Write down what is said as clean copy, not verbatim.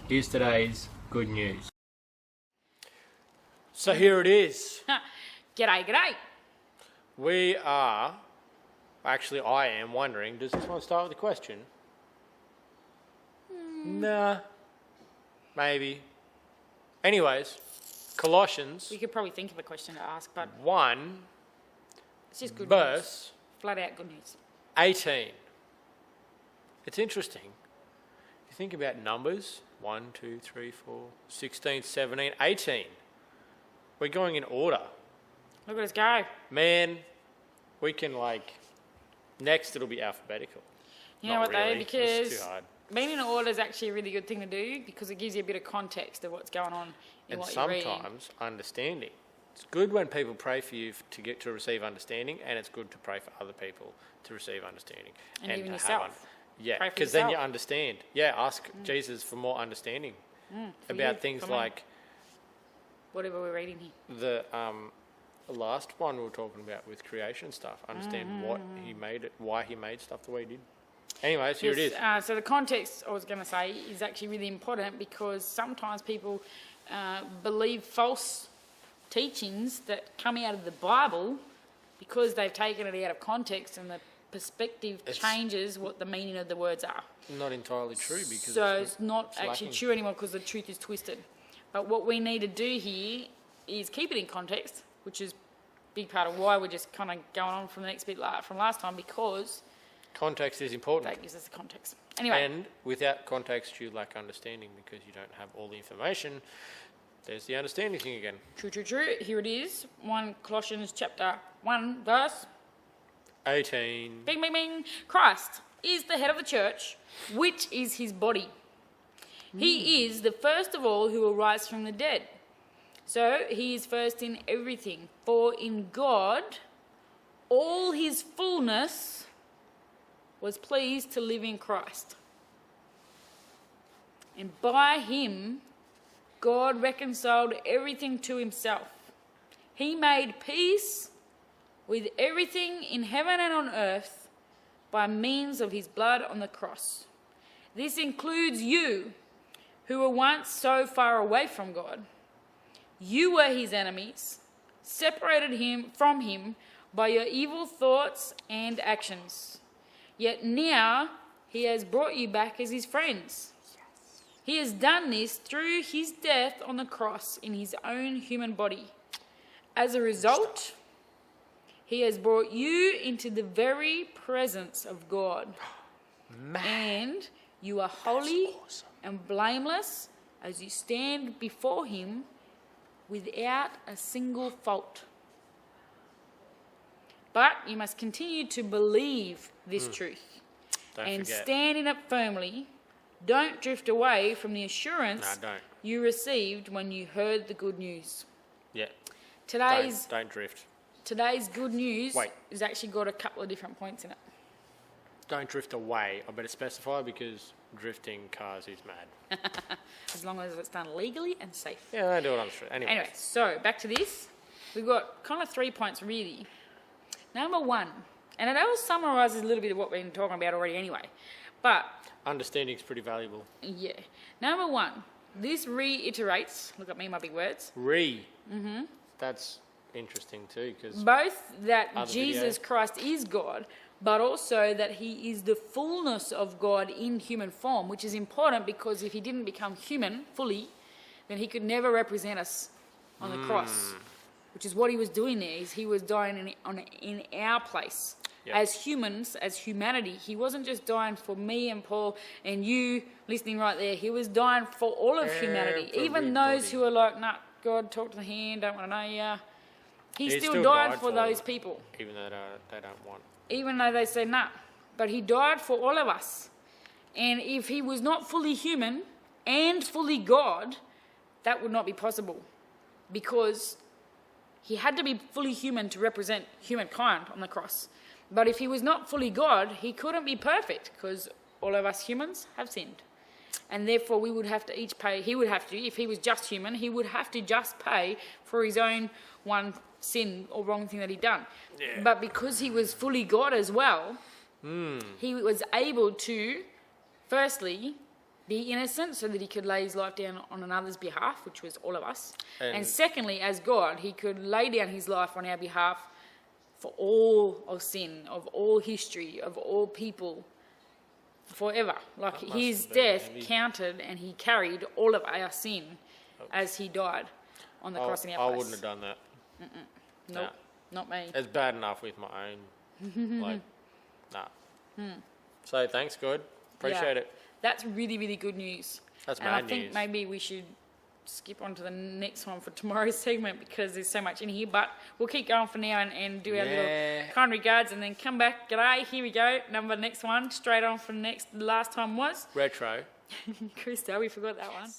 is today's good news. So here it is. G'day, g'day. We are, actually I am wondering, does this one start with a question? Nah. Maybe. Anyways, Colossians We could probably think of a question to ask, but 1 it's just good news. verse Flat out good news. 18. It's interesting. You think about numbers, 1, 2, 3, 4, 16, 17, 18. We're going in order. Look at us go. Man, we can next it'll be alphabetical. You know Not what though? really. Because It's too hard. being in order is actually a really good thing to do because it gives you a bit of context of what's going on in And what you're reading. sometimes understanding. It's good when people pray for you to get to receive understanding, and it's good to pray for other people to receive understanding. And even to yourself. Yeah, Pray for because then you yourself. understand. Yeah, ask Jesus for more understanding For about you, things for me. like Whatever we're reading here. the last one we were talking about with creation stuff. Understand what he made it, why he made stuff the way he did. Anyways, here it is. So the context I was going to say is actually really important because sometimes people believe false teachings that come out of the Bible because they've taken it out of context and the perspective changes what the meaning of the words are. Not entirely true because So it's not it's actually lacking. true anymore because the truth is twisted. But what we need to do here is keep it in context, which is a big part of why we're just kind of going on from the next bit from last time because Context is important. that gives us the context. Anyway, And without context, you lack understanding because you don't have all the information. There's the understanding thing again. true. Here it is. 1 Colossians chapter 1 verse. 18. Bing, bing, bing. Christ is the head of the church, which is his body. He is the first of all who will rise from the dead. So he is first in everything. For in God, all his fullness was pleased to live in Christ. And by him, God reconciled everything to himself. He made peace with everything in heaven and on earth by means of his blood on the cross. This includes you, who were once so far away from God. You were his enemies, separated from him by your evil thoughts and actions. Yet now he has brought you back as his friends. He has done this through his death on the cross in his own human body. As a result, he has brought you into the very presence of God. And you are holy and blameless as you stand before him without a single fault. But you must continue to believe this truth and forget. stand in it firmly. Don't drift away from the assurance No, don't. you received when you heard the good news. Yeah. Today's Don't drift. good news Wait. has actually got a couple of different points in it. Don't drift away. I better specify because drifting cars is mad. As long as it's done legally and safe. Yeah, they do it on the street. Anyway, so back to this. We've got kind of 3 points really. Number 1, and it all summarises a little bit of what we've been talking about already anyway. But, Understanding is pretty valuable. yeah. Number 1, this reiterates, look at me, my big words, That's interesting too because both that Other Jesus video. Christ is God, but also that he is the fullness of God in human form, which is important because if he didn't become human fully, then he could never represent us on the cross, which is what he was doing there. Is he was dying in our place. Yep. As humans, as humanity. He wasn't just dying for me and Paul and you listening right there. He was dying for all of humanity. Even those Everybody. who are like, nah, God, talk to the hand, don't want to know you. He He still still died died for for those them. people. even though they don't want. Even though they say nah. But he died for all of us. And if he was not fully human and fully God, that would not be possible. Because he had to be fully human to represent humankind on the cross. But if he was not fully God, he couldn't be perfect because all of us humans have sinned. And therefore we would have to each pay, he would have to, if he was just human, he would have to just pay for his own one sin or wrong thing that he'd done. Yeah. But because he was fully God as well, he was able to, firstly, be innocent so that he could lay his life down on another's behalf, which was all of us. And And- secondly, as God, he could lay down his life on our behalf for all of sin, of all history, of all people, forever. Like That must his have been death heavy. counted, and he carried all of our sin as he died on the cross in our I place. wouldn't have done that. Nope, not me. It's bad enough with my own. Like, nah. So thanks, God. Appreciate Yeah. it. That's really, really good news. That's and mad I think news. maybe we should skip on to the next one for tomorrow's segment because there's so much in here. But we'll keep going for now and do our little Yeah. kind regards and then come back. G'day, here we go. Next one, straight on from the last time was Retro. Cristo. We forgot that one.